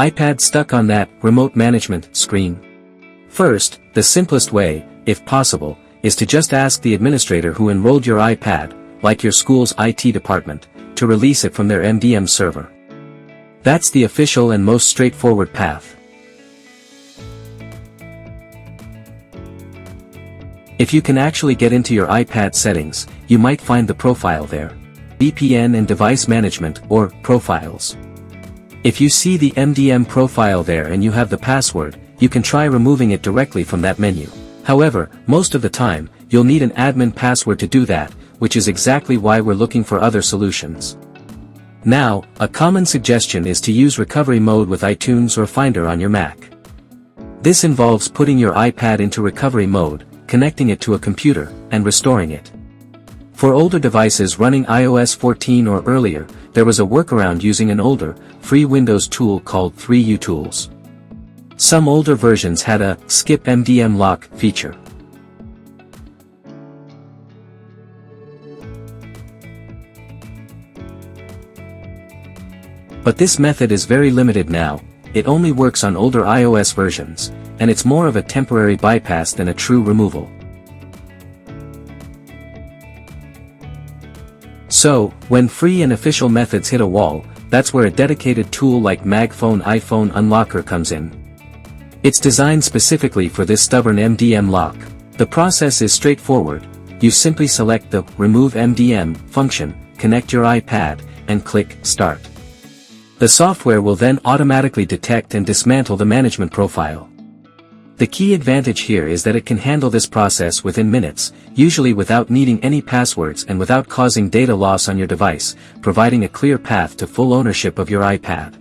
iPad stuck on that remote management screen. First, the simplest way, if possible, is to just ask the administrator who enrolled your iPad, like your school's IT department, to release it from their MDM server. That's the official and most straightforward path. If you can actually get into your iPad settings, you might find the profile there. VPN and Device Management, or Profiles. If you see the MDM profile there and you have the password, you can try removing it directly from that menu. However, most of the time, you'll need an admin password to do that, which is exactly why we're looking for other solutions. Now, a common suggestion is to use recovery mode with iTunes or Finder on your Mac. This involves putting your iPad into recovery mode, connecting it to a computer, and restoring it. For older devices running iOS 14 or earlier, there was a workaround using an older, free Windows tool called 3utools. Some older versions had a skip MDM lock feature. But this method is very limited now. It only works on older iOS versions, and it's more of a temporary bypass than a true removal. So, when free and official methods hit a wall, that's where a dedicated tool like MagFone iPhone Unlocker comes in. It's designed specifically for this stubborn MDM lock. The process is straightforward. You simply select the Remove MDM function, connect your iPad, and click Start. The software will then automatically detect and dismantle the management profile. The key advantage here is that it can handle this process within minutes, usually without needing any passwords and without causing data loss on your device, providing a clear path to full ownership of your iPad.